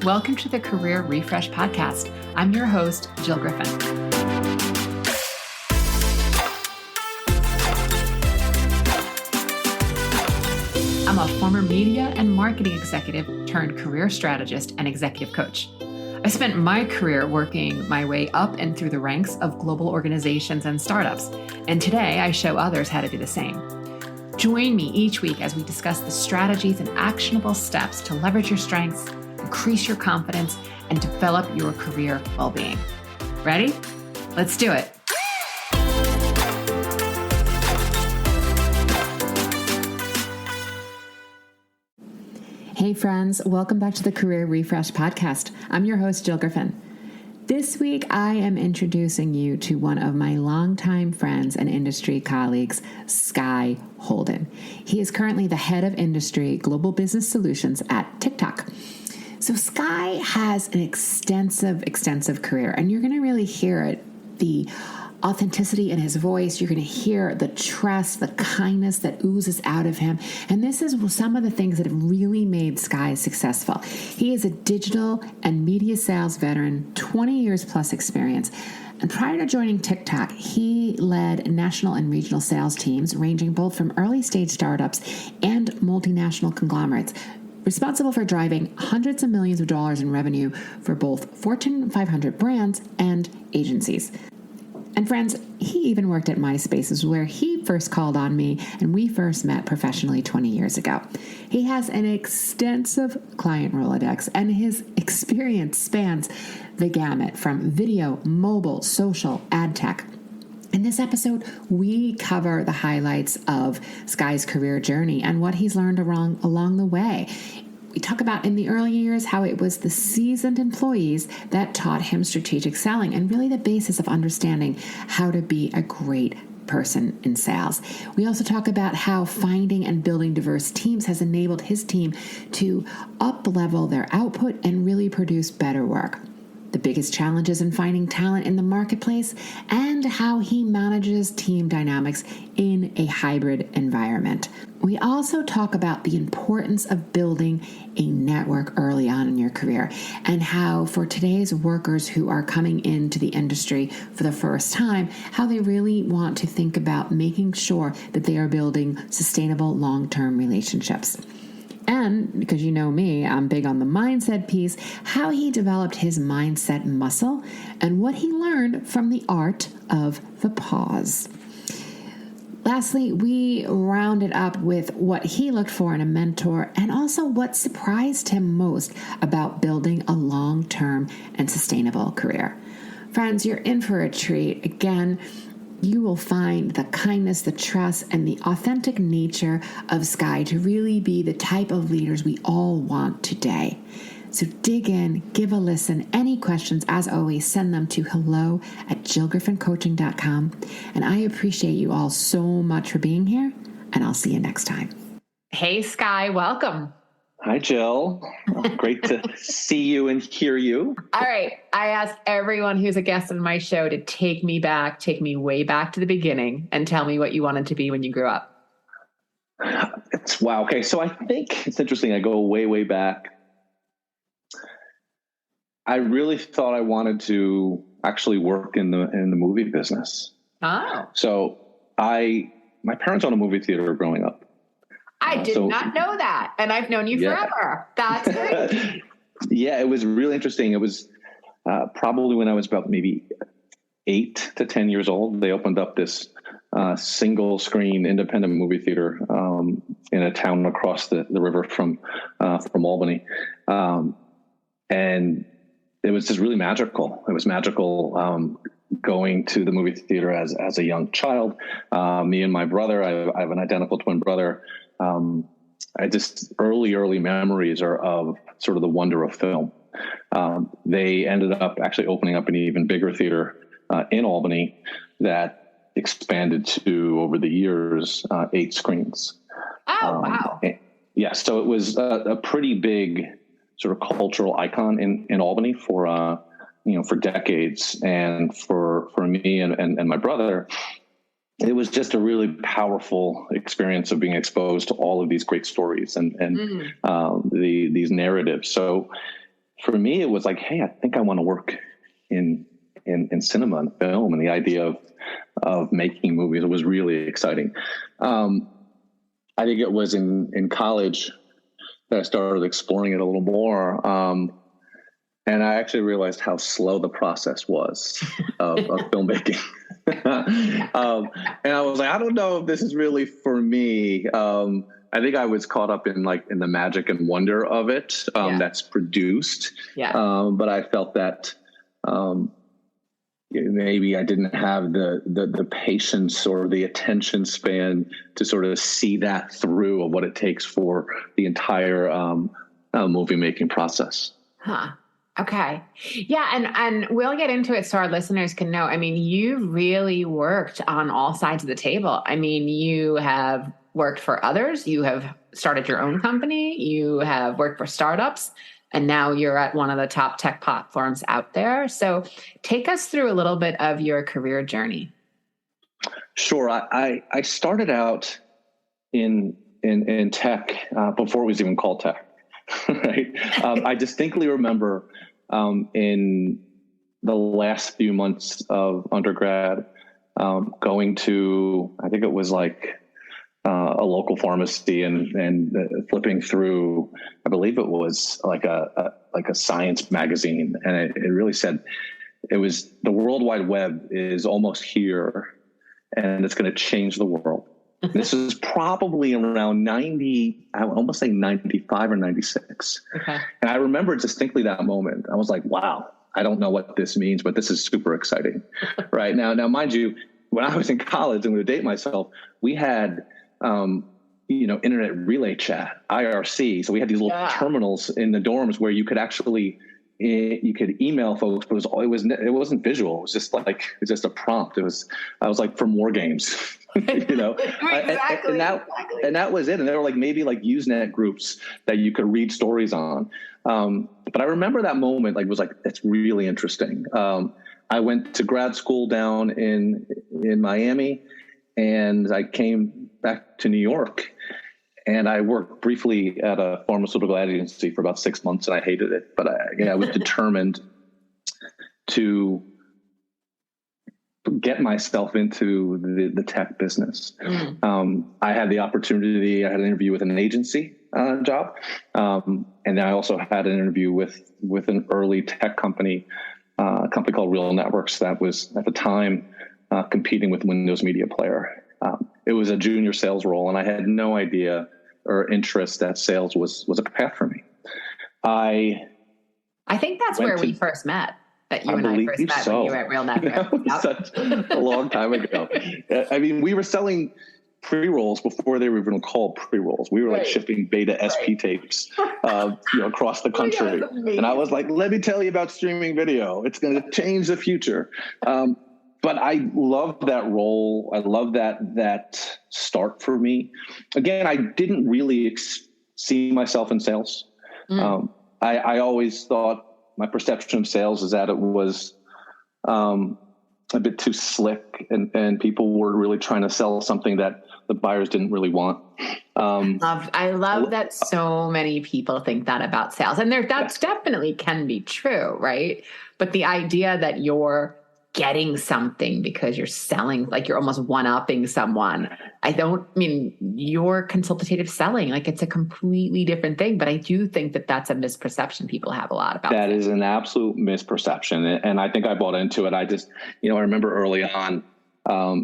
welcome to the Career Refresh Podcast. I'm your host, Jill Griffin. I'm a former media and marketing executive turned career strategist and executive coach. I spent my career working my way up and through the ranks of global organizations and startups, and today I show others how to do the same. Join me each week as we discuss the strategies and actionable steps to leverage your strengths, increase your confidence, and develop your career well-being. Ready? Let's do it. Hey friends, welcome back to the Career Refresh Podcast. I'm your host, Jill Griffin. This week, I am introducing you to one of my longtime friends and industry colleagues, Skye Holden. He is currently the head of industry global business solutions at TikTok. So Skye has an extensive career, and you're going to really hear it, the authenticity in his voice. You're going to hear the trust, the kindness that oozes out of him. And this is some of the things that have really made Skye successful. He is a digital and media sales veteran, 20 years plus experience. And prior to joining TikTok, he led national and regional sales teams ranging both from early stage startups and multinational conglomerates, responsible for driving hundreds of millions of dollars in revenue for both Fortune 500 brands and agencies. And friends, he even worked at MySpaces, where he first called on me and we first met professionally 20 years ago. He has an extensive client Rolodex, and his experience spans the gamut from video, mobile, social, ad tech. In this episode, we cover the highlights of Skye's career journey and what he's learned along the way. We talk about in the early years how it was the seasoned employees that taught him strategic selling and really the basis of understanding how to be a great person in sales. We also talk about how finding and building diverse teams has enabled his team to up-level their output and really produce better work, the biggest challenges in finding talent in the marketplace, and how he manages team dynamics in a hybrid environment. We also talk about the importance of building a network early on in your career and how for today's workers who are coming into the industry for the first time, how they really want to think about making sure that they are building sustainable long-term relationships. And because you know me, I'm big on the mindset piece, how he developed his mindset muscle and what he learned from the art of the pause. Lastly, we rounded up with what he looked for in a mentor and also what surprised him most about building a long-term and sustainable career. Friends, you're in for a treat. Again, you will find the kindness, the trust, and the authentic nature of Skye to really be the type of leaders we all want today. So dig in, give a listen. Any questions, as always, send them to hello@jillgriffincoaching.com. And I appreciate you all so much for being here, and I'll see you next time. Hey, Skye, welcome. Hi, Jill. Great to see you and hear you. All right. I ask everyone who's a guest on my show to take me way back to the beginning and tell me what you wanted to be when you grew up. Wow. Okay. So I think it's interesting. I go way, way back. I really thought I wanted to actually work in the movie business. Oh. So my parents owned a movie theater growing up. I did not know that. And I've known you forever. That's great. Yeah, it was really interesting. It was probably when I was about maybe 8 to 10 years old. They opened up this single screen independent movie theater in a town across the river from Albany. And it was just really magical. It was magical going to the movie theater as a young child. Me and my brother, I have an identical twin brother. I just early memories are of sort of the wonder of film. They ended up actually opening up an even bigger theater in Albany that expanded to, over the years, 8 screens. Oh, wow. Yeah, so it was a pretty big sort of cultural icon in Albany for decades. And for me and my brother, it was just a really powerful experience of being exposed to all of these great stories and these narratives. So for me, it was like, hey, I think I want to work in cinema and film, and the idea of making movies was really exciting. I think it was in college that I started exploring it a little more. And I actually realized how slow the process was of filmmaking. And I was like, I don't know if this is really for me. I think I was caught up in the magic and wonder of it that's produced. Yeah. But I felt that maybe I didn't have the patience or the attention span to sort of see that through of what it takes for the entire movie making process. Huh. Okay. Yeah. And we'll get into it so our listeners can know. I mean, you really worked on all sides of the table. I mean, you have worked for others. You have started your own company. You have worked for startups. And now you're at one of the top tech platforms out there. So take us through a little bit of your career journey. Sure. I started out in tech before it was even called tech. Right. I distinctly remember in the last few months of undergrad going to, I think it was like a local pharmacy and flipping through, I believe it was like a science magazine. And it really said, it was the World Wide Web is almost here and it's going to change the world. This is probably around 90, I would almost say 95 or 96. Okay. And I remember distinctly that moment. I was like, wow, I don't know what this means, but this is super exciting. Right now, mind you, when I was in college, I'm going to date myself, we had, internet relay chat, IRC. So we had these little terminals in the dorms where you could actually, you could email folks, but it wasn't visual. It was just a prompt. I was like, from war games, Exactly. And that was it. And there were maybe Usenet groups that you could read stories on. But I remember that moment, it's really interesting. I went to grad school down in Miami, and I came back to New York. And I worked briefly at a pharmaceutical ad agency for about 6 months, and I hated it. But I was determined to get myself into the tech business. I had the opportunity. I had an interview with an agency job, and then I also had an interview with an early tech company, a company called Real Networks that was at the time competing with Windows Media Player. It was a junior sales role, and I had no idea or interest that sales was a path for me. I think that's where we first met. That you and I first met when you were at Real Networks. That was such a long time ago. I mean, we were selling pre-rolls before they were even called pre-rolls. We were shipping beta SP tapes across the country. And I was like, let me tell you about streaming video. It's going to change the future. But I love that role. I love that start for me. Again, I didn't really see myself in sales. I always thought my perception of sales is that it was a bit too slick and people were really trying to sell something that the buyers didn't really want. I love that so many people think that about sales. And that's definitely can be true, right? But the idea that you're getting something because you're selling, you're almost one-upping someone. You're consultative selling, it's a completely different thing. But I do think that that's a misperception people have a lot about. That is an absolute misperception. And I think I bought into it. I just, I remember early on,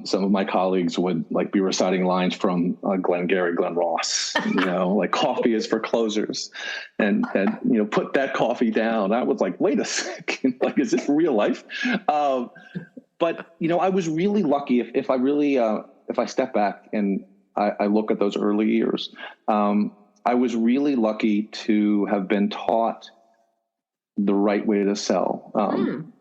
some of my colleagues would be reciting lines from Glengarry Glen Ross, coffee is for closers and put that coffee down. I was like, wait a second, is this real life? But, I was really lucky if I step back and I look at those early years, I was really lucky to have been taught the right way to sell.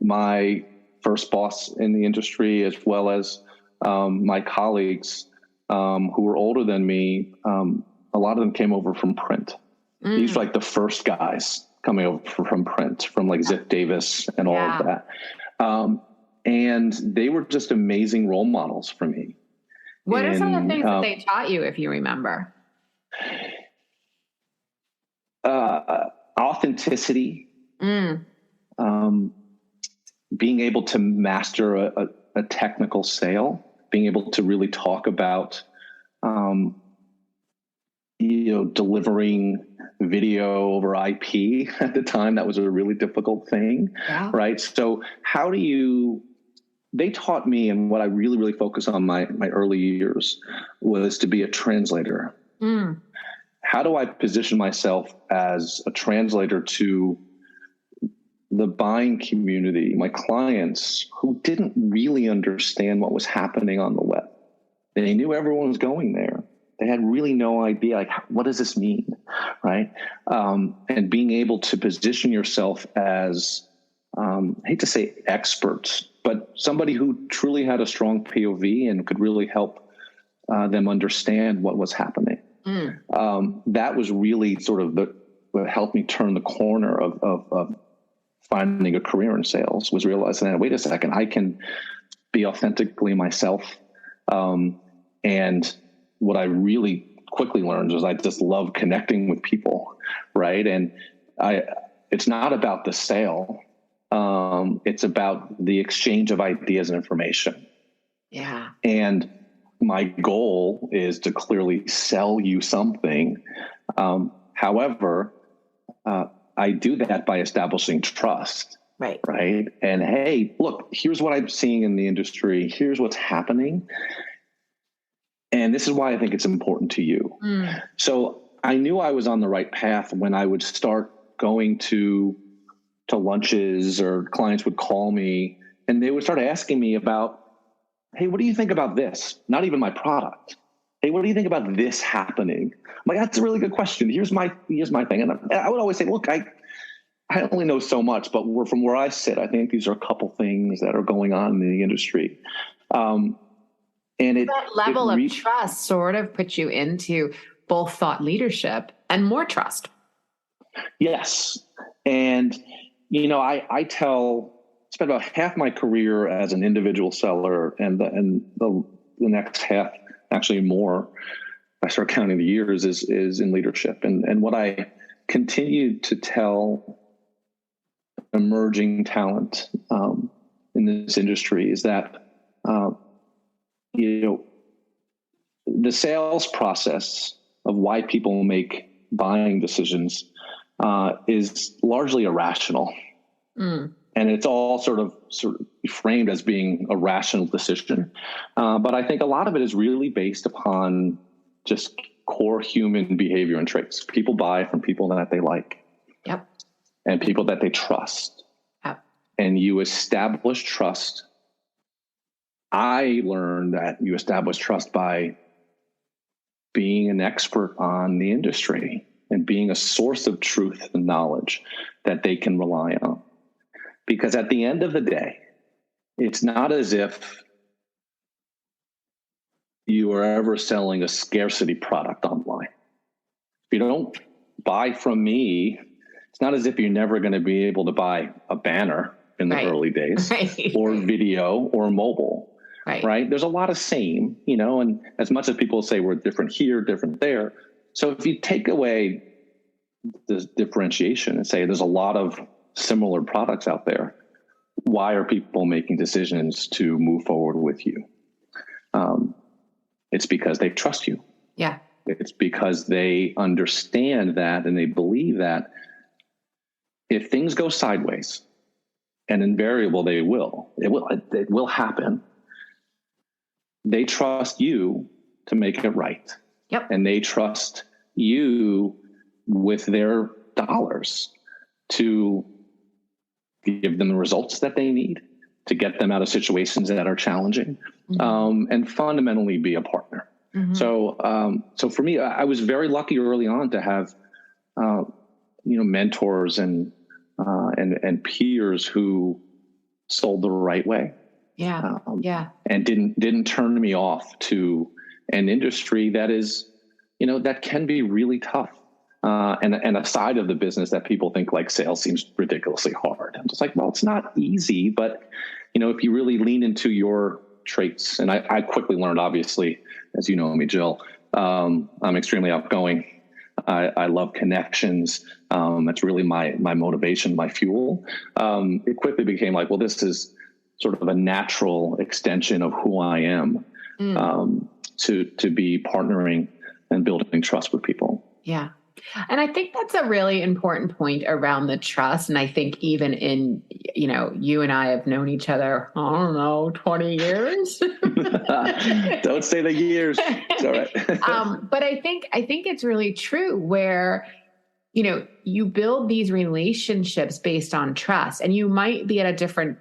My first boss in the industry, as well as my colleagues who were older than me, a lot of them came over from print. These were the first guys coming over from print, from Ziff Davis and all of that. And they were just amazing role models for me. What are some of the things that they taught you, if you remember? Authenticity, Being able to master a technical sale, being able to really talk about, delivering video over IP at the time. That was a really difficult thing, right? So they taught me, and what I really, really focused on my early years was to be a translator. How do I position myself as a translator to the buying community, my clients who didn't really understand what was happening on the web? They knew everyone was going there. They had really no idea, like, what does this mean, right? And being able to position yourself as, I hate to say experts, but somebody who truly had a strong POV and could really help them understand what was happening. That was really sort of what helped me turn the corner of finding a career in sales, was realizing that, wait a second, I can be authentically myself. And what I really quickly learned was I just love connecting with people, right? And it's not about the sale. It's about the exchange of ideas and information. Yeah. And my goal is to clearly sell you something. However, I do that by establishing trust. Right. Right. And hey, look, here's what I'm seeing in the industry. Here's what's happening. And this is why I think it's important to you. So I knew I was on the right path when I would start going to lunches, or clients would call me and they would start asking me about, hey, what do you think about this? Not even my product. Hey, what do you think about this happening? I'm like, that's a really good question. Here's my thing. And I would always say, look, I only know so much, but from where I sit, I think these are a couple things that are going on in the industry. And that level of trust sort of puts you into both thought leadership and more trust. Yes. And, I spent about half my career as an individual seller, and the next half, actually more, I start counting the years, is in leadership. And what I continue to tell emerging talent in this industry is that, the sales process of why people make buying decisions is largely irrational. And it's all sort of framed as being a rational decision. But I think a lot of it is really based upon just core human behavior and traits. People buy from people that they like. Yep. And people that they trust. Yep. And you establish trust. I learned that you establish trust by being an expert on the industry and being a source of truth and knowledge that they can rely on. Because at the end of the day, it's not as if you are ever selling a scarcity product online. If you don't buy from me, it's not as if you're never going to be able to buy a banner in the early days, or video or mobile. Right. There's a lot of same, and as much as people say we're different here, different there. So if you take away the differentiation and say there's a lot of similar products out there, why are people making decisions to move forward with you? It's because they trust you. Yeah. It's because they understand that, and they believe that if things go sideways, and invariable it will happen. They trust you to make it right. Yep. And they trust you with their dollars to give them the results that they need, to get them out of situations that are challenging, and fundamentally be a partner. So for me, I was very lucky early on to have, mentors and peers who sold the right way. Yeah. And didn't turn me off to an industry that is, that can be really tough. And a side of the business that people think like sales seems ridiculously hard. I'm just like, well, it's not easy, but if you really lean into your traits, and I quickly learned, obviously, as you know me, Jill, I'm extremely outgoing. I love connections. That's really my motivation, my fuel. It quickly became like, well, this is sort of a natural extension of who I am, to be partnering and building trust with people. Yeah. And I think that's a really important point around the trust. And I think even in, you and I have known each other, I don't know, 20 years. Don't say the years. It's all right. But I think it's really true where, you build these relationships based on trust, and you might be at a different,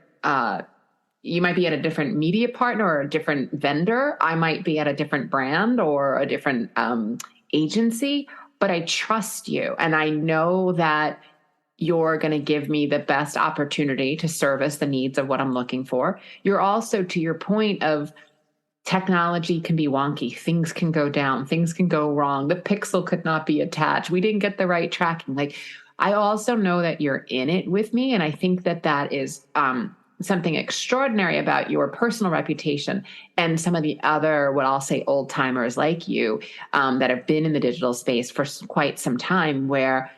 media partner or a different vendor. I might be at a different brand or a different agency, but I trust you. And I know that you're going to give me the best opportunity to service the needs of what I'm looking for. You're also, to your point of technology can be wonky. Things can go down. Things can go wrong. The pixel could not be attached. We didn't get the right tracking. Like, I also know that you're in it with me. And I think that is something extraordinary about your personal reputation and some of the other, what I'll say, old timers like you that have been in the digital space for quite some time, where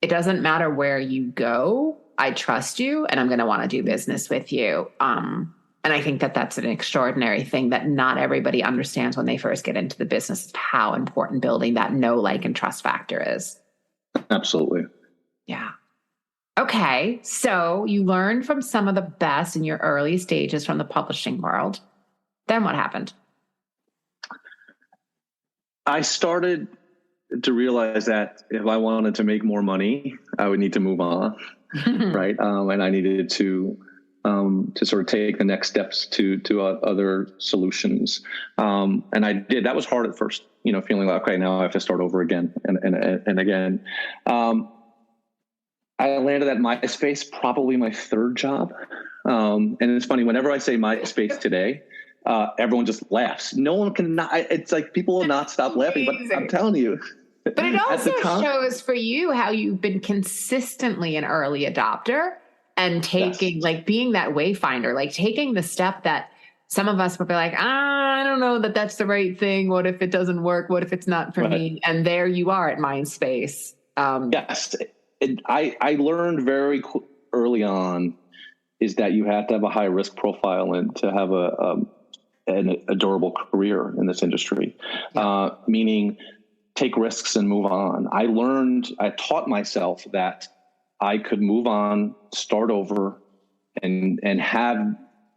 it doesn't matter where you go. I trust you and I'm going to want to do business with you. And I think that's an extraordinary thing that not everybody understands when they first get into the business, how important building that know, like, and trust factor is. Absolutely. Yeah. Okay, so you learned from some of the best in your early stages from the publishing world. Then what happened? I started to realize that if I wanted to make more money, I would need to move on, right? And I needed to sort of take the next steps to other solutions. And I did. That was hard at first, feeling like, okay, now I have to start over again and again. I landed at MySpace, probably my third job. And it's funny, whenever I say MySpace today, everyone just laughs. No one can not, it's like people will not stop laughing, but I'm telling you. But it also shows for you how you've been consistently an early adopter and taking, like, being that wayfinder, like taking the step that some of us would be like, I don't know that that's the right thing. What if it doesn't work? What if it's not for me? And there you are at MySpace. Yes. I learned very early on is that you have to have a high risk profile and to have a durable career in this industry, meaning take risks and move on. I taught myself that I could move on, start over, and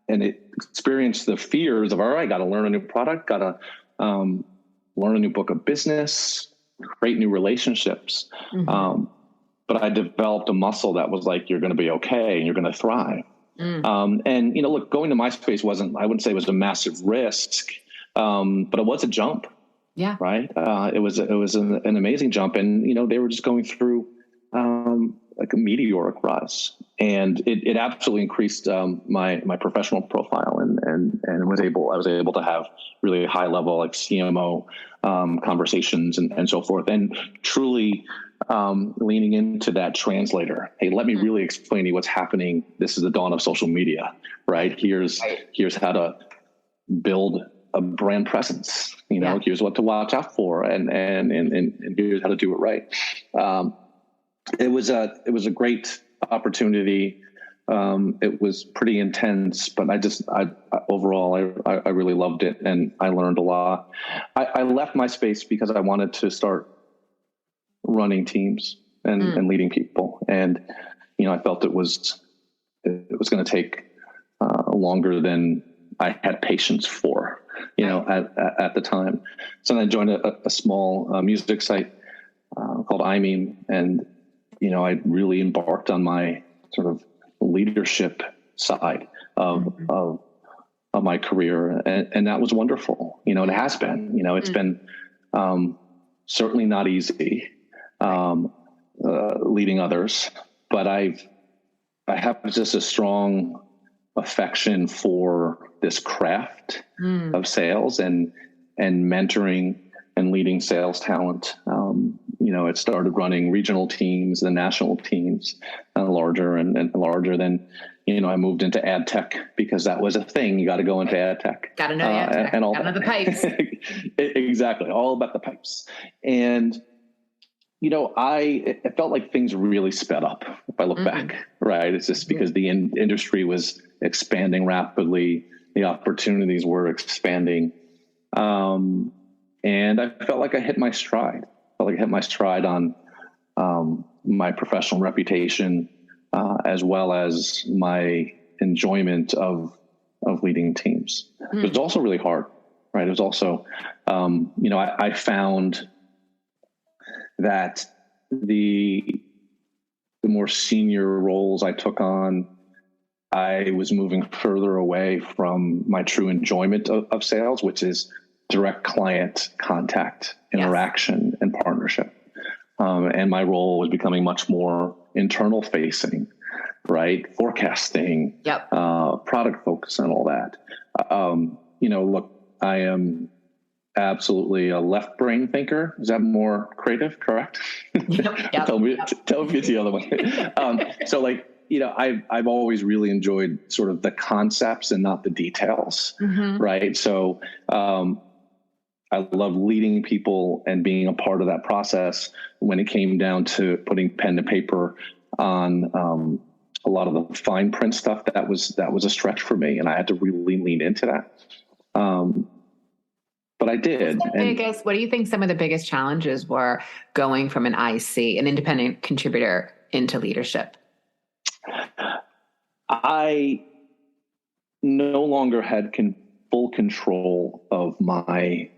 experience the fears of, all right, got to learn a new product, got to learn a new book of business, create new relationships. But I developed a muscle that was like, you're going to be okay and you're going to thrive. And, look, going to MySpace I wouldn't say it was a massive risk, but it was a jump. Yeah. Right. It was an amazing jump. And, they were just going through like a meteoric rise, and it absolutely increased my professional profile and I was able to have really high level, like, CMO conversations and so forth, and truly leaning into that translator. Hey, let me really explain to you what's happening. This is the dawn of social media, right? Here's how to build a brand presence. Here's what to watch out for, and here's how to do it right. It was a great opportunity. It was pretty intense, but I overall really loved it, and I learned a lot. I left MySpace because I wanted to start running teams and leading people. And, I felt it was going to take longer than I had patience for, at the time. So then I joined a small music site called iMeme, and, I really embarked on my sort of leadership side of my career. And that was wonderful. It has been, it's been certainly not easy leading others, but I have just a strong affection for this craft of sales and mentoring and leading sales talent. It started running regional teams and national teams, larger and larger. Then, I moved into ad tech because that was a thing. You got to go into ad tech. Got to know ad tech. And all got to know the pipes. Exactly. All about the pipes. And it felt like things really sped up if I look back, right? It's just because the industry was expanding rapidly, the opportunities were expanding. And I felt like I hit my stride. On my professional reputation, as well as my enjoyment of leading teams. It was also really hard, right? It was also, I found that the more senior roles I took on, I was moving further away from my true enjoyment of sales, which is direct client contact, interaction, and partnership. And my role was becoming much more internal facing, right? Forecasting, product focus, and all that. Look, I am absolutely a left brain thinker. Is that more creative? Correct? Yep. Tell me if it's the other one. So I've always really enjoyed sort of the concepts and not the details. Right. So, I love leading people and being a part of that process. When it came down to putting pen to paper on, a lot of the fine print stuff, that was a stretch for me, and I had to really lean into that. But I did. What do you think some of the biggest challenges were going from an IC, an independent contributor, into leadership? I no longer had full control of my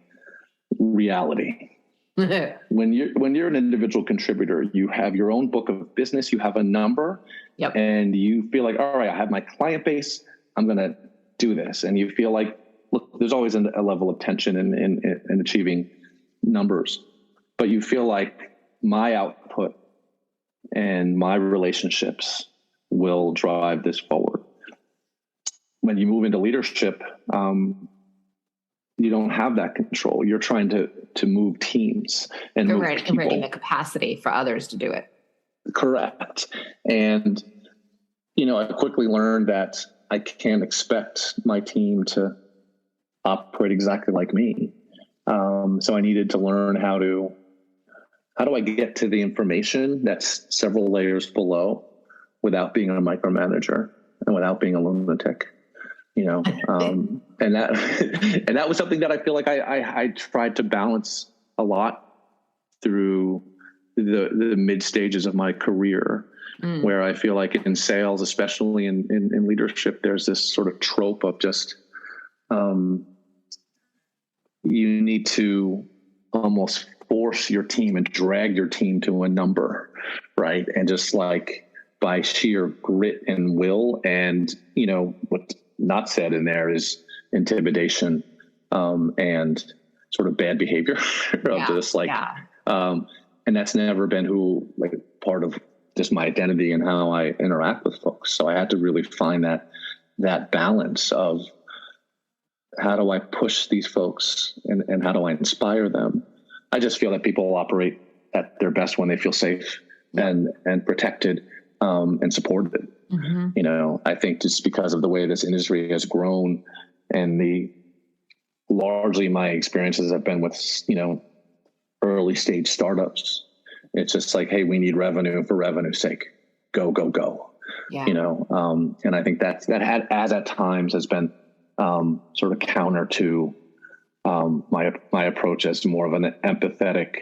reality. When you're an individual contributor, you have your own book of business, you have a number, and you feel like, all right, I have my client base, I'm going to do this. And you feel like, look, there's always a level of tension in achieving numbers, but you feel like my output and my relationships will drive this forward. When you move into leadership, you don't have that control. You're trying to move teams and move people. Creating the capacity for others to do it. Correct. And, I quickly learned that I can't expect my team to operate exactly like me. So I needed to learn how do I get to the information that's several layers below without being a micromanager and without being a lunatic, and that was something that I feel like I tried to balance a lot through the mid stages of my career, where I feel like in sales, especially in leadership, there's this sort of trope of just, you need to almost force your team and drag your team to a number, right? And just like by sheer grit and will, and what's not said in there is intimidation and sort of bad behavior and that's never been part of just my identity and how I interact with folks. So I had to really find that balance of how do I push these folks and how do I inspire them? I just feel that people operate at their best when they feel safe and protected and supported. I think just because of the way this industry has grown and largely my experiences have been with, early stage startups. It's just like, hey, we need revenue for revenue's sake. Go, go, go. Yeah. And I think that at times has been sort of counter to my approach as more of an empathetic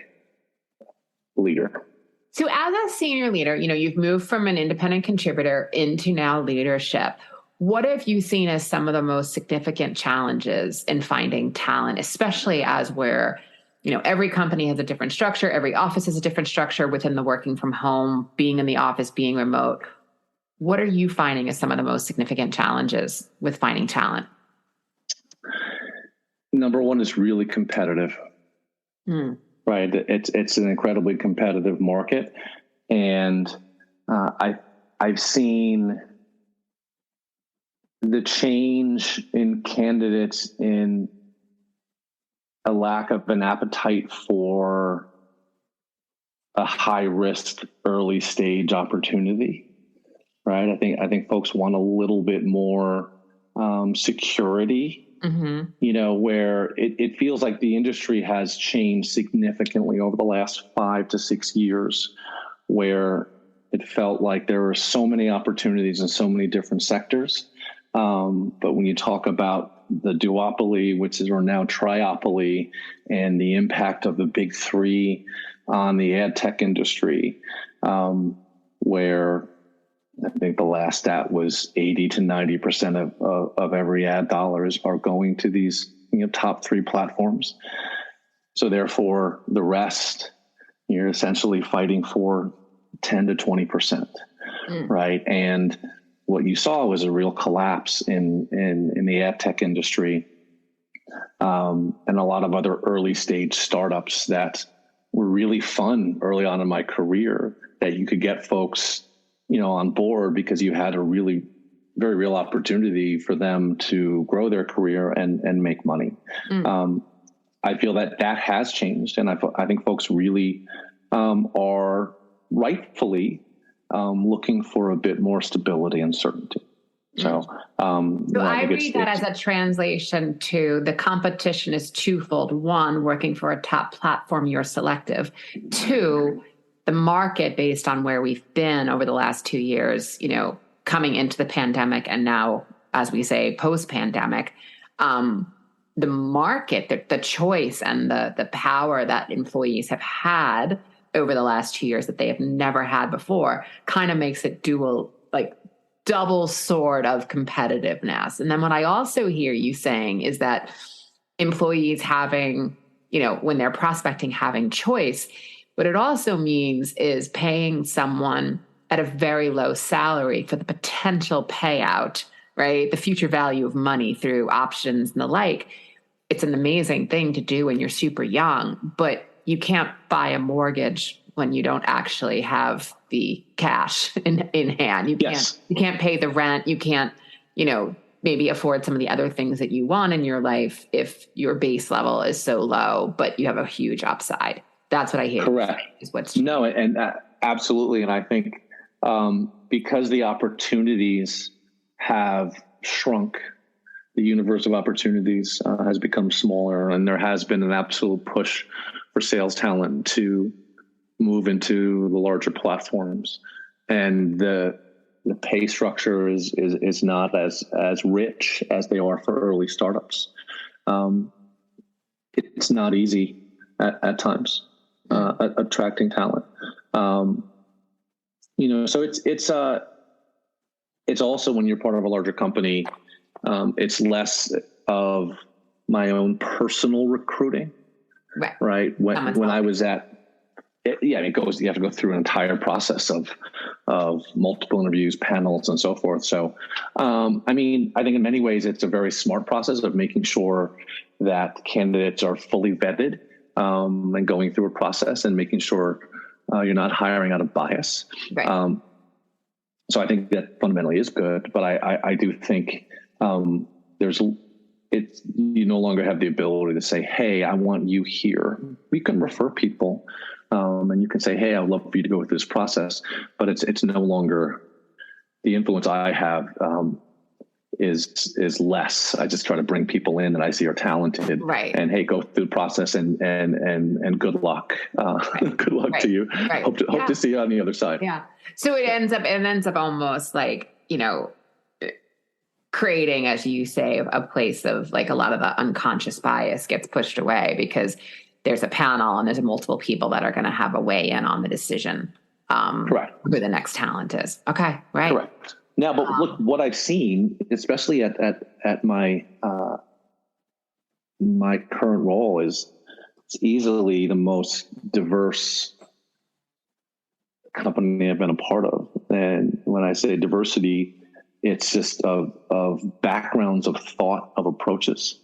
leader. So as a senior leader, you've moved from an independent contributor into now leadership. What have you seen as some of the most significant challenges in finding talent, especially as we're, every company has a different structure, every office has a different structure within the working from home, being in the office, being remote. What are you finding as some of the most significant challenges with finding talent? Number one is really competitive. Right. It's an incredibly competitive market. And I've seen the change in candidates in a lack of an appetite for a high risk early stage opportunity. Right. I think folks want a little bit more security where it feels like the industry has changed significantly over the last 5 to 6 years, where it felt like there were so many opportunities in so many different sectors. But when you talk about the duopoly, which is or now triopoly, and the impact of the big three on the ad tech industry, where I think the last stat was 80 to 90% of every ad dollars are going to these top three platforms. So therefore, the rest, you're essentially fighting for 10 to 20%, right? And what you saw was a real collapse in the ad tech industry, and a lot of other early stage startups that were really fun early on in my career, that you could get folks, on board because you had a really very real opportunity for them to grow their career and make money. I feel that has changed, and I think folks really are rightfully looking for a bit more stability and certainty. So I read that as a translation to the competition is twofold. One, working for a top platform, you're selective. Two, the market, based on where we've been over the last 2 years, coming into the pandemic and now, as we say, post-pandemic, the market, the choice and the power that employees have had over the last 2 years that they have never had before kind of makes it double sword of competitiveness. And then what I also hear you saying is that employees having, when they're prospecting, having choice, what it also means is paying someone at a very low salary for the potential payout, right? The future value of money through options and the like. It's an amazing thing to do when you're super young, but you can't buy a mortgage when you don't actually have the cash in hand. You can't pay the rent. You can't, maybe afford some of the other things that you want in your life if your base level is so low, but you have a huge upside. That's what I hear. Correct. Is what's no, and absolutely. And I think because the opportunities have shrunk, the universe of opportunities has become smaller, and there has been an absolute push for sales talent to move into the larger platforms, and the pay structure is not as rich as they are for early startups. It's not easy at times attracting talent. So it's also, when you're part of a larger company, it's less of my own personal recruiting, right? When I was you have to go through an entire process of multiple interviews, panels, and so forth. So, I think in many ways it's a very smart process of making sure that candidates are fully vetted, and going through a process and making sure you're not hiring out of bias. Right. So I think that fundamentally is good, but I do think you no longer have the ability to say, hey, I want you here. We can refer people, and you can say, hey, I'd love for you to go through this process, but it's no longer the influence I have is less. I just try to bring people in that I see are talented, right? And hey, go through the process and good luck. Good luck to you. Right. Hope to see you on the other side. Yeah. So it ends up almost like, creating, as you say, a place of like a lot of the unconscious bias gets pushed away because there's a panel and there's multiple people that are going to have a weigh in on the decision. Correct. Who the next talent is. Okay. Right. Correct. Now, but look, what I've seen, especially at my my current role, is it's easily the most diverse company I've been a part of. And when I say diversity, it's just of backgrounds, of thought, of approaches.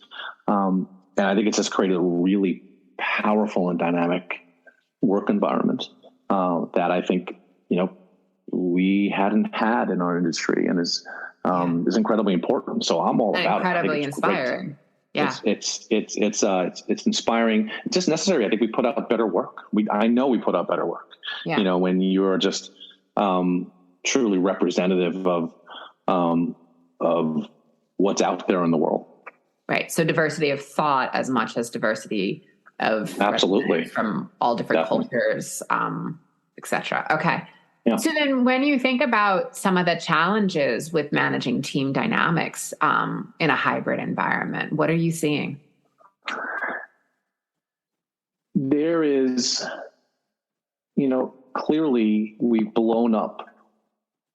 And I think it's just created a really powerful and dynamic work environment that I think, we hadn't had in our industry, and is incredibly important. So I'm all about it. Incredibly inspiring. Great. Yeah. It's inspiring. It's just necessary. I think we put out better work. I know we put out better work. Yeah. When you're just truly representative of what's out there in the world. Right. So diversity of thought as much as diversity of Absolutely from all different cultures, et cetera. Okay. Yeah. So then when you think about some of the challenges with managing team dynamics in a hybrid environment, what are you seeing? There is, clearly we've blown up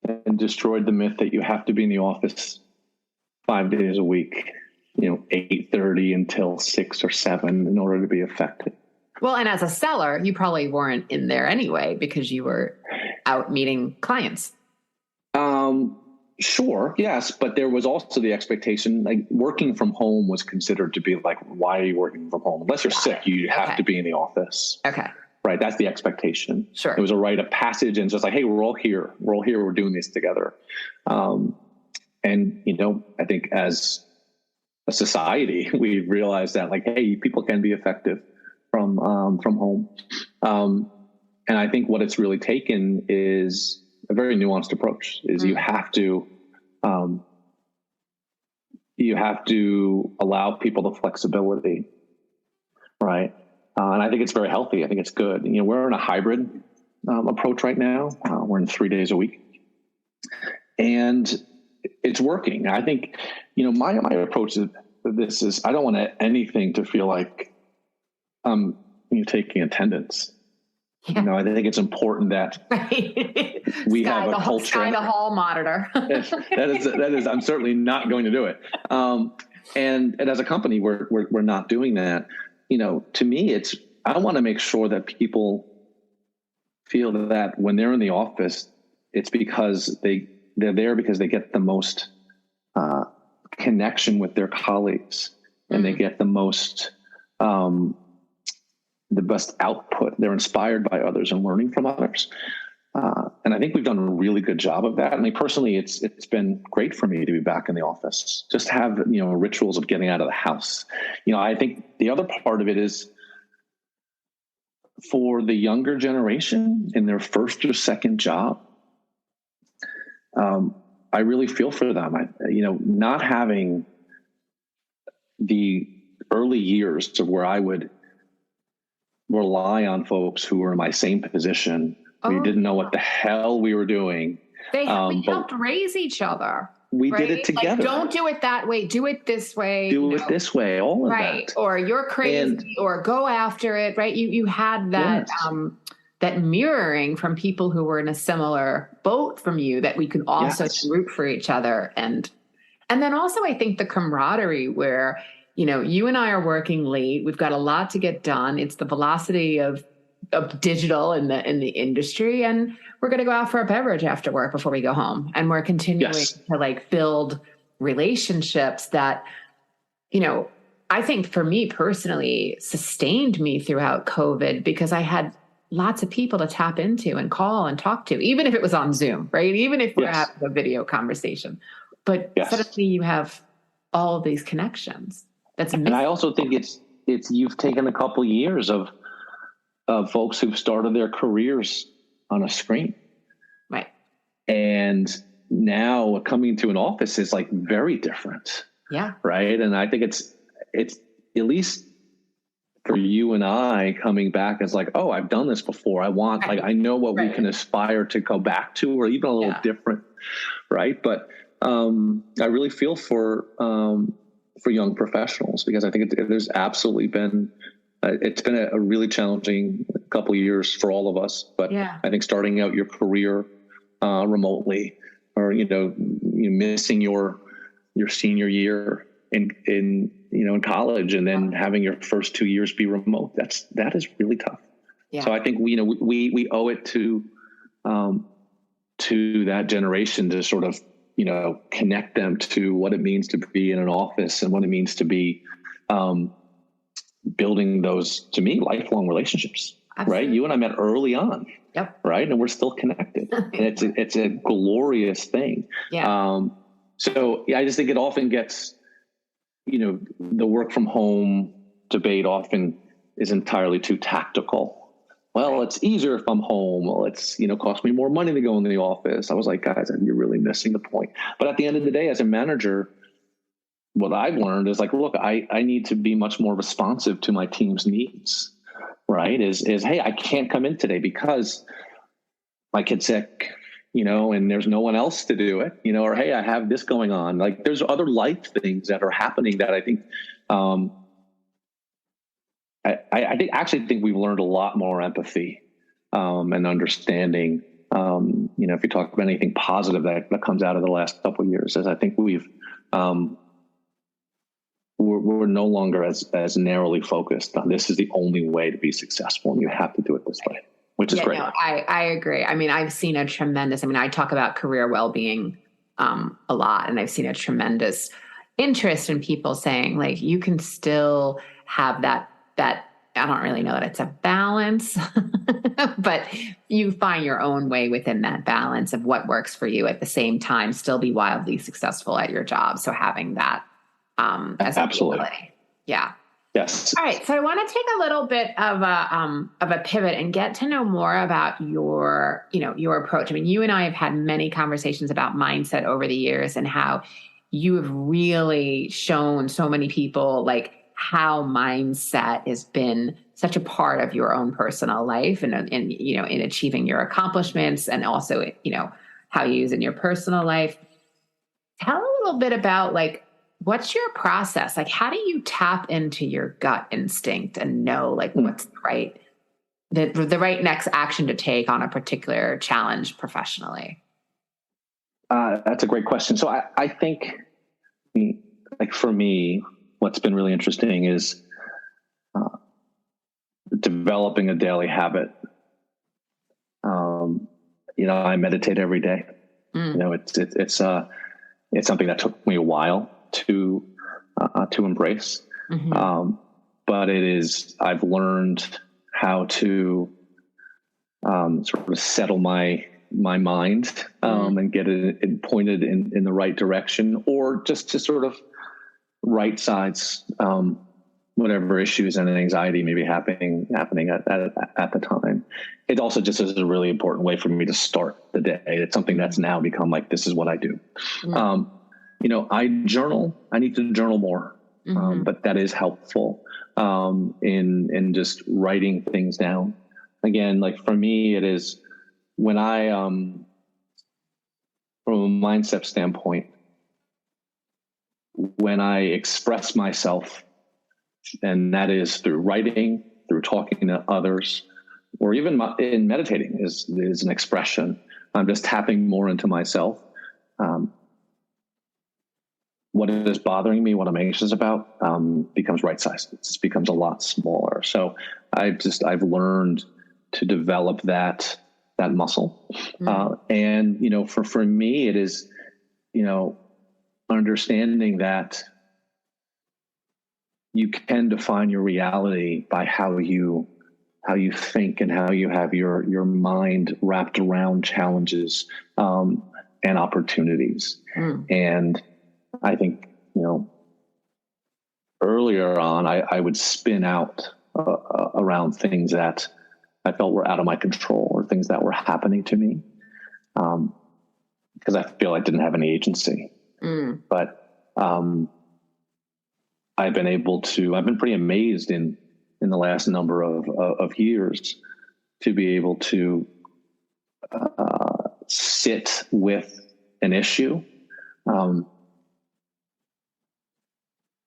and destroyed the myth that you have to be in the office 5 days a week, 8:30 until 6 or 7 in order to be effective. Well, and as a seller, you probably weren't in there anyway because you were out meeting clients. Sure. Yes. But there was also the expectation, like working from home was considered to be like, why are you working from home? Unless you're sick, you have to be in the office. Okay. Right. That's the expectation. Sure. It was a rite of passage, and it's just like, hey, we're all here. We're doing this together. And, I think as a society, we realized that like, hey, people can be effective from home. And I think what it's really taken is a very nuanced approach. Is you have to allow people the flexibility, right? And I think it's very healthy. I think it's good. We're in a hybrid approach right now. We're in 3 days a week, and it's working. I think my approach to this is I don't want anything to feel like you're taking attendance. Yeah. I think it's important that we have a culture. Sky the hall monitor. that is. I'm certainly not going to do it. And as a company, we're not doing that. To me, I want to make sure that people feel that when they're in the office, it's because they're there because they get the most connection with their colleagues, and they get the most. The best output. They're inspired by others and learning from others. And I think we've done a really good job of that. I mean, personally, it's been great for me to be back in the office, just have, rituals of getting out of the house. I think the other part of it is for the younger generation in their first or second job. I really feel for them. Not having the early years of where I would rely on folks who were in my same position. We didn't know what the hell we were doing. We helped raise each other. We did it together. Like, don't do it that way. Do it this way. Do it this way. All of that. Or you're crazy, or go after it. Right. You had that, that mirroring from people who were in a similar boat from you, that we could also root for each other. And then also I think the camaraderie where, you and I are working late. We've got a lot to get done. It's the velocity of digital in the industry, and we're going to go out for a beverage after work before we go home. And we're continuing to build relationships that, I think for me personally sustained me throughout COVID, because I had lots of people to tap into and call and talk to, even if it was on Zoom, right? Even if we're having a video conversation, but suddenly you have all of these connections. And I also think it's you've taken a couple of years of folks who've started their careers on a screen. Right. And now coming to an office is very different. Yeah. Right. And I think it's at least for you and I coming back as oh, I've done this before. I know what we can aspire to go back to, or even a little different. Right. But I really feel for young professionals, because I think there's absolutely been, it's been a really challenging couple of years for all of us. But I think starting out your career remotely, or missing your senior year in college, and then having your first 2 years be remote, that is really tough. Yeah. So I think we owe it to that generation to sort of connect them to what it means to be in an office, and what it means to be building those, to me, lifelong relationships. Absolutely. Right? You and I met early on. Yep. Right. And we're still connected. And it's a glorious thing. Yeah. I just think it often gets, the work from home debate often is entirely too tactical. Well, it's easier if I'm home. Well, it's, cost me more money to go into the office. I was like, guys, you're really missing the point. But at the end of the day, as a manager, what I've learned is like, look, I need to be much more responsive to my team's needs, right? Hey, I can't come in today because my kid's sick, and there's no one else to do it, or, hey, I have this going on. Like, there's other life things that are happening that I think, I actually think we've learned a lot more empathy, and understanding. If you talk about anything positive that comes out of the last couple of years, is I think we're no longer as narrowly focused on this is the only way to be successful, and you have to do it this way, which is great. No, I agree. I mean, I've seen a tremendous, I talk about career well-being a lot, and I've seen a tremendous interest in people saying, like, you can still have that I don't really know that it's a balance, but you find your own way within that balance of what works for you, at the same time still be wildly successful at your job. So having that as absolutely, yeah. Yes. All right. So I want to take a little bit of a pivot and get to know more about your approach. I mean, you and I have had many conversations about mindset over the years, and how you have really shown so many people like how mindset has been such a part of your own personal life and in achieving your accomplishments, and also, how you use it in your personal life. Tell a little bit about, like, what's your process? Like, how do you tap into your gut instinct and know, like, what's the right next action to take on a particular challenge professionally? That's a great question. So I think, like, for me, what's been really interesting is developing a daily habit. I meditate every day. It's something that took me a while to embrace. Mm-hmm. But I've learned how to sort of settle my mind and get it pointed in the right direction, or just to sort of right sides whatever issues and anxiety may be happening at the time. It also just is a really important way for me to start the day. It's something that's now become like, this is what I do. Mm-hmm. I journal. I need to journal more, but that is helpful in just writing things down. Again, like, for me, it is when I, from a mindset standpoint, when I express myself, and that is through writing, through talking to others, or even in meditating is an expression. I'm just tapping more into myself. What is bothering me, what I'm anxious about, becomes right-sized. It just becomes a lot smaller. So I've learned to develop that muscle. And, for me, it is, understanding that you can define your reality by how you think and how you have your mind wrapped around challenges and opportunities. And I think, earlier on, I would spin out around things that I felt were out of my control, or things that were happening to me, because I feel I didn't have any agency. But I've been pretty amazed in the last number of years to be able to sit with an issue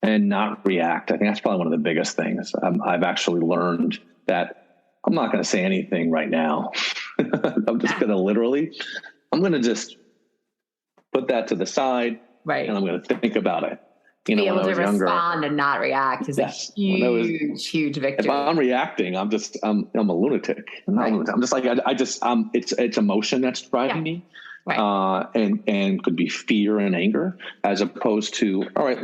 and not react. I think that's probably one of the biggest things. I've actually learned that I'm not going to say anything right now. I'm just going to I'm going to just put that to the side, right, and I'm going to think about it. To be able to respond and not react is a huge victory. If I'm reacting, I'm a lunatic. Right. I'm just like, it's emotion that's driving me. Right. And could be fear and anger, as opposed to, all right,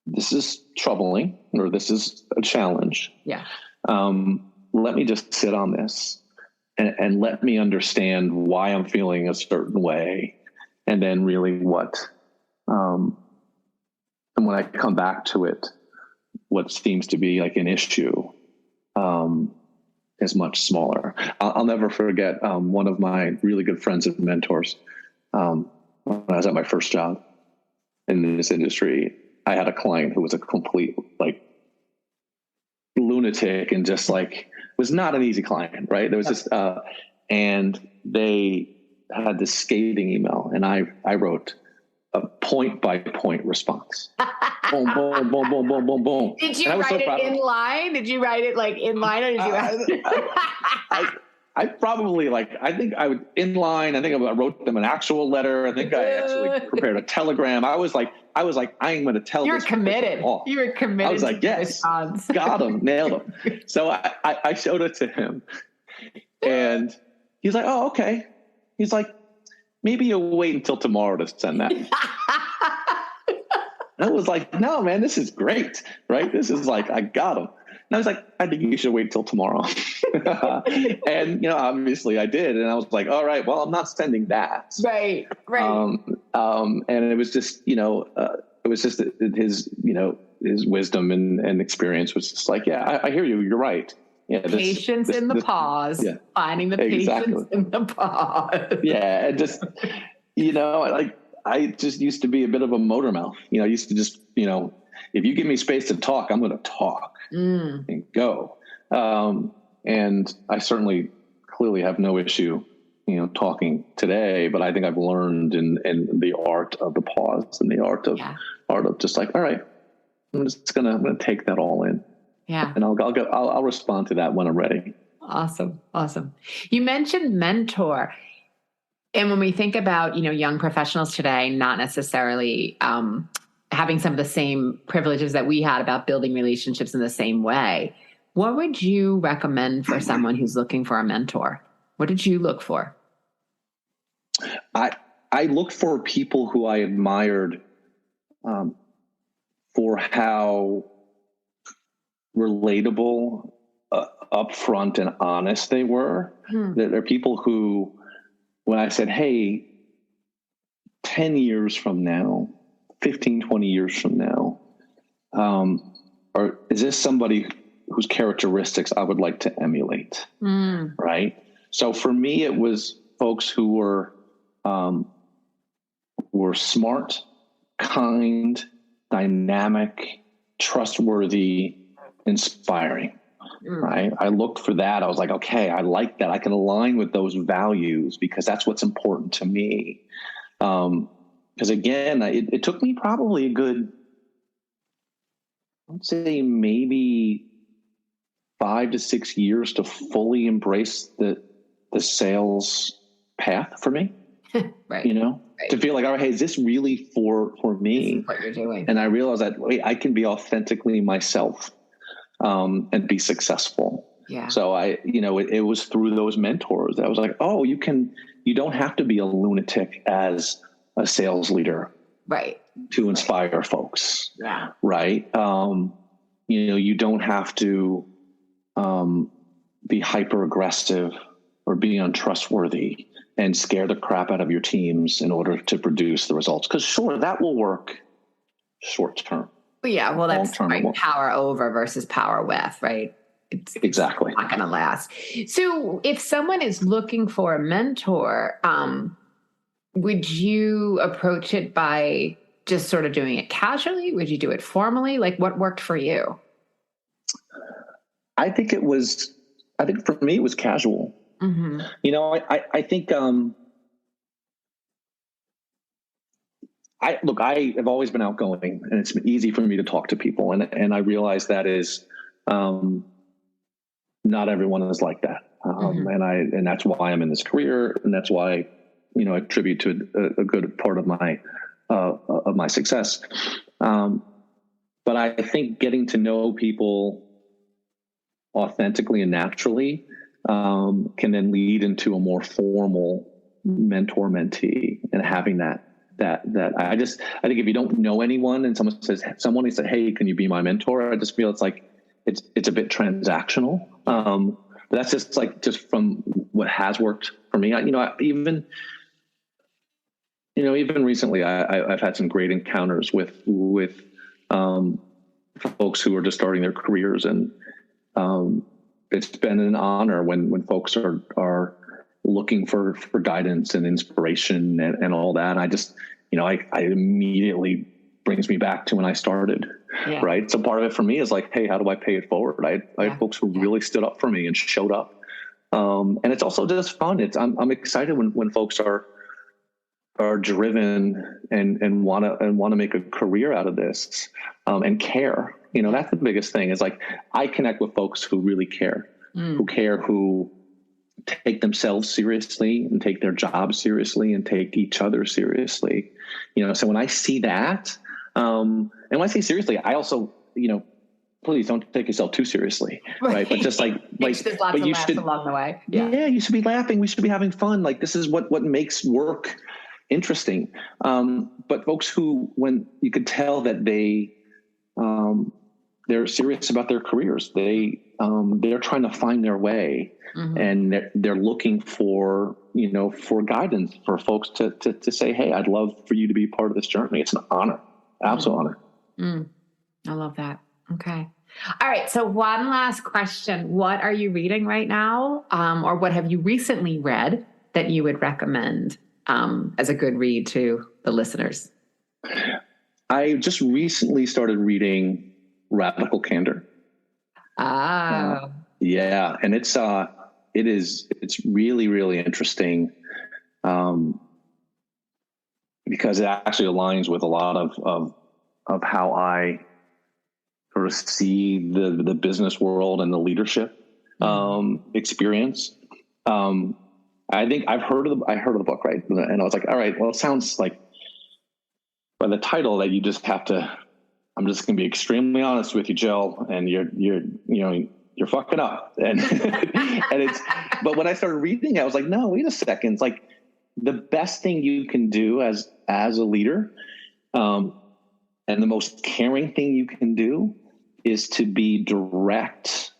this is troubling, or this is a challenge. Yeah. Let me just sit on this and let me understand why I'm feeling a certain way. And then really and when I come back to it, what seems to be like an issue is much smaller. I'll never forget one of my really good friends and mentors when I was at my first job. in this industry, I had a client who was a complete like lunatic and just like was not an easy client, right? There was this, and they had this scathing email, and I wrote a point by point response. Boom, boom, boom, boom, boom, boom, boom. Did you write it in line? Did you write it like in line, or did you write? I probably I think I would in line. I think I wrote them an actual letter. I think I actually prepared a telegram. I was like, I am going to tell. You're committed. You were committed. I was like, yes, got him, nailed him. So I showed it to him, and he's like, oh, okay. He's like, maybe you'll wait until tomorrow to send that. I was like, no, man, this is great, right? This is like, I got him. And I was like, I think you should wait till tomorrow. And, obviously I did. And I was like, all right, well, I'm not sending that. Right. And it was just, his wisdom and experience was just like, yeah, I hear you. You're right. Yeah, patience in the pause, finding the patience in the pause. Yeah. And just, I just used to be a bit of a motor mouth. I used to just, if you give me space to talk, I'm going to talk and go. And I certainly clearly have no issue, talking today, but I think I've learned in the art of the pause and the art of just like, all right, I'm going to take that all in. Yeah. And I'll respond to that when I'm ready. Awesome. You mentioned mentor. And when we think about, young professionals today, not necessarily having some of the same privileges that we had about building relationships in the same way, what would you recommend for someone who's looking for a mentor? What did you look for? I looked for people who I admired for how relatable, upfront, and honest they were. There are people who, when I said, hey, 10 years from now, 15, 20 years from now, or is this somebody whose characteristics I would like to emulate? Right? So for me, it was folks who were smart, kind, dynamic, trustworthy, inspiring. Right. I looked for that. I was like, okay, I like that. I can align with those values because that's what's important to me. Because again, it took me probably a good, I'd say maybe 5 to 6 years to fully embrace the sales path for me. Right. To feel like, all right, hey, is this really for me? This is what you're doing. And I realized that, wait, I can be authentically myself. And be successful. Yeah. So it was through those mentors that I was like, oh, you don't have to be a lunatic as a sales leader, right, to inspire folks. Yeah. Right. You don't have to be hyper aggressive or be untrustworthy and scare the crap out of your teams in order to produce the results. Because sure, that will work short term. Yeah, well, that's right. Power over versus power with, right? It's exactly not going to last. So if someone is looking for a mentor, would you approach it by just sort of doing it casually? Would you do it formally? Like, what worked for you? I think for me, it was casual. Mm-hmm. I think, I have always been outgoing, and it's been easy for me to talk to people. And I realize that is, not everyone is like that. And that's why I'm in this career. And that's why, I attribute to a good part of my success. But I think getting to know people authentically and naturally, can then lead into a more formal mentor-mentee, and having that I think if you don't know anyone and someone said, hey, can you be my mentor? I just feel it's like, it's a bit transactional. But that's just from what has worked for me. Even recently I've had some great encounters with folks who are just starting their careers. And, it's been an honor when folks are looking for guidance and inspiration and all that. And I just, I immediately brings me back to when I started. Yeah. Right. So part of it for me is like, hey, how do I pay it forward? I had folks who really stood up for me and showed up. And it's also just fun. I'm excited when folks are driven and want to make a career out of this, and care. That's the biggest thing, is like, I connect with folks who really care, who take themselves seriously and take their job seriously and take each other seriously. So when I see that, and when I say seriously, I also, please don't take yourself too seriously. Right. But just like there's lots of laughs along the way. Yeah. You should be laughing. We should be having fun. Like, this is what makes work interesting. But folks who, when you could tell that they're serious about their careers, they're trying to find their way, and they're looking for guidance, for folks to say, hey, I'd love for you to be part of this journey. It's an honor, absolute honor. I love that. Okay. All right. So one last question. What are you reading right now? Or what have you recently read that you would recommend as a good read to the listeners? I just recently started reading Radical Candor. Yeah. And it's really, really interesting, because it actually aligns with a lot of how I sort of see the business world and the leadership experience. I think I heard of the book, right? And I was like, all right, well, it sounds like, by the title, that you just have to, I'm just going to be extremely honest with you, Jill, and you're fucking up. And but when I started reading it, I was like, no, wait a second. It's like, the best thing you can do as a leader, and the most caring thing you can do, is to be direct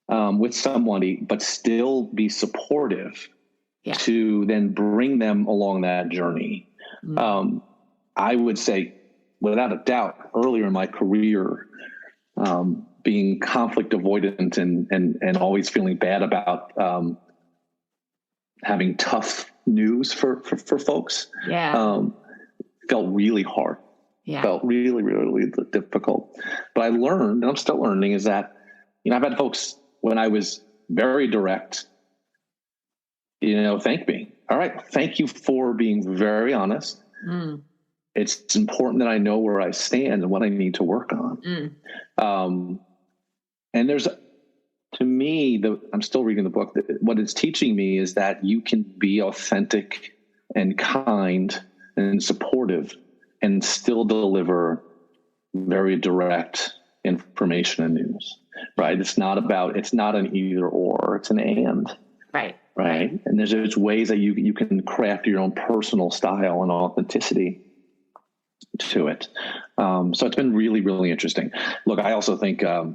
with somebody, but still be supportive, to then bring them along that journey. I would say, without a doubt, earlier in my career, being conflict avoidant and always feeling bad about having tough news for folks, felt really hard. Felt really, really, really difficult. But I learned, and I'm still learning, is that, I've had folks, when I was very direct, thank me. All right. Thank you for being very honest. It's important that I know where I stand and what I need to work on. And there's, to me, I'm still reading the book. What it's teaching me is that you can be authentic and kind and supportive and still deliver very direct information and news, right? It's not an either or, it's an and. Right. And there's ways that you can craft your own personal style and authenticity to it. So it's been really, really interesting. Look, I also think, I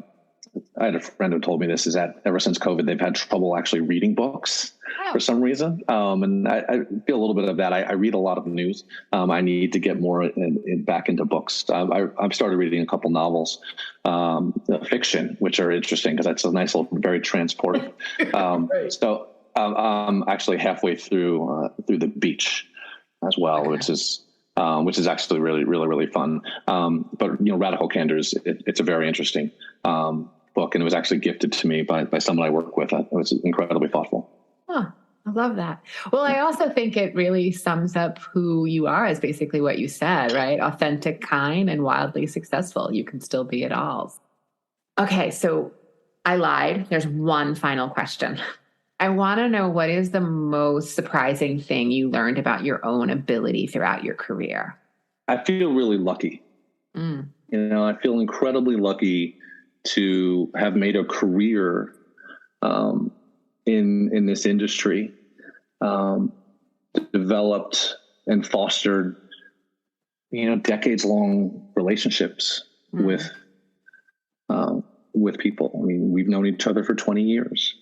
had a friend who told me this, is that ever since COVID, they've had trouble actually reading books for some reason. And I feel a little bit of that. I read a lot of news. I need to get more back into books. I've started reading a couple novels, fiction, which are interesting because that's a nice little, very transportive. So I'm actually halfway through The Beach as well, which is actually really, really, really fun. But Radical Candor it's a very interesting book, and it was actually gifted to me by someone I work with. It was incredibly thoughtful. Oh, I love that. Well, I also think it really sums up who you are, as basically what you said, right? Authentic, kind, and wildly successful. You can still be it all. Okay, so I lied. There's one final question. I want to know, what is the most surprising thing you learned about your own ability throughout your career? I feel really lucky. I feel incredibly lucky to have made a career in this industry, developed and fostered, decades-long relationships with people. I mean, we've known each other for 20 years.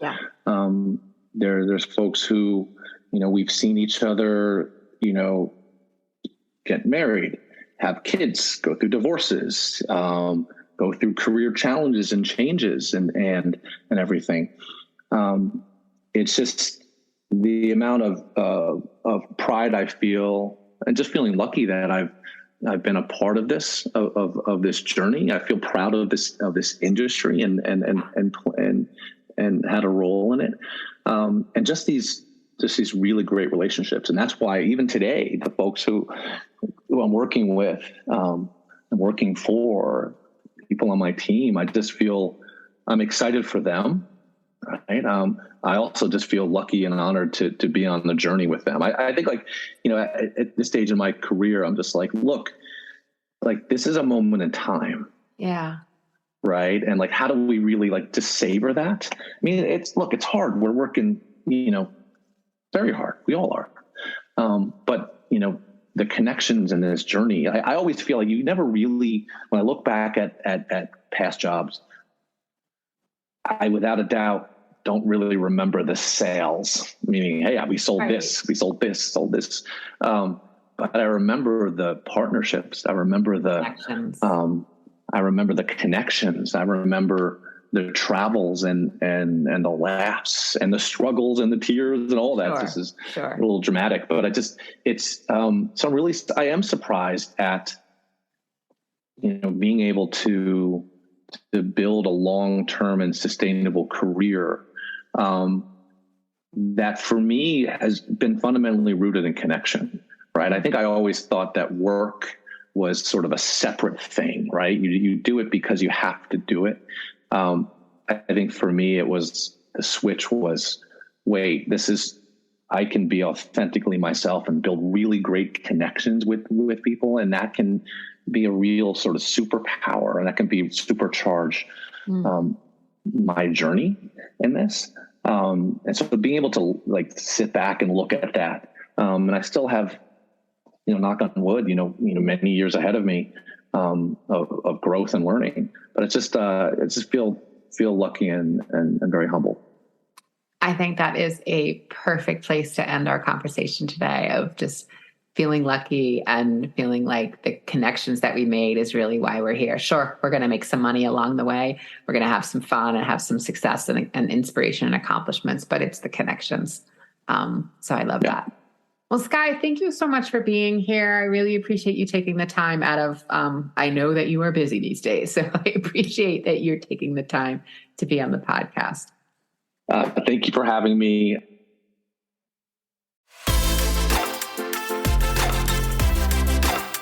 There's folks who, we've seen each other, get married, have kids, go through divorces, go through career challenges and changes and everything. It's just the amount of pride I feel, and just feeling lucky that I've been a part of this this journey. I feel proud of this industry and had a role in it. And just these really great relationships. And that's why even today, the folks who I'm working with, and working for, people on my team, I just feel I'm excited for them. Right. I also just feel lucky and honored to be on the journey with them. I think, like, at this stage in my career, I'm just like, look, like, this is a moment in time. Yeah. Right. And like, how do we really like to savor that? I mean, it's hard. We're working, very hard. We all are. But the connections in this journey, I always feel like you never really, when I look back at past jobs, I, without a doubt, don't really remember the sales, meaning, hey, we sold this, we sold this. But I remember the partnerships. I remember the connections. I remember the connections. I remember the travels and the laughs and the struggles and the tears and all that. This is a little dramatic, but I am surprised at, being able to build a long-term and sustainable career that for me has been fundamentally rooted in connection, right? I think I always thought that work was sort of a separate thing, right? You do it because you have to do it. I think for me, the switch was, wait, I can be authentically myself and build really great connections with people. And that can be a real sort of superpower, and that can be supercharge my journey in this. And so being able to like sit back and look at that, and I still have, knock on wood, many years ahead of me of growth and learning. But it's just feel lucky and very humble. I think that is a perfect place to end our conversation today, of just feeling lucky and feeling like the connections that we made is really why we're here. Sure, we're going to make some money along the way. We're going to have some fun and have some success and inspiration and accomplishments, but it's the connections. So I love that. Well, Skye, thank you so much for being here. I really appreciate you taking the time out of, I know that you are busy these days, so I appreciate that you're taking the time to be on the podcast. Thank you for having me.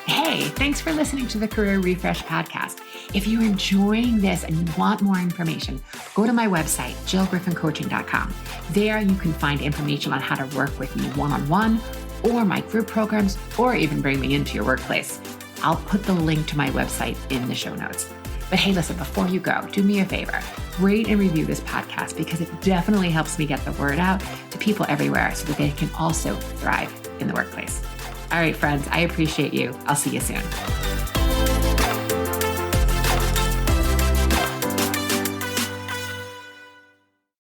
Hey, thanks for listening to the Career Refresh podcast. If you're enjoying this and you want more information, go to my website, jillgriffincoaching.com. There you can find information on how to work with me one-on-one, or my group programs, or even bring me into your workplace. I'll put the link to my website in the show notes. But hey, listen, before you go, do me a favor, rate and review this podcast, because it definitely helps me get the word out to people everywhere so that they can also thrive in the workplace. All right, friends, I appreciate you. I'll see you soon.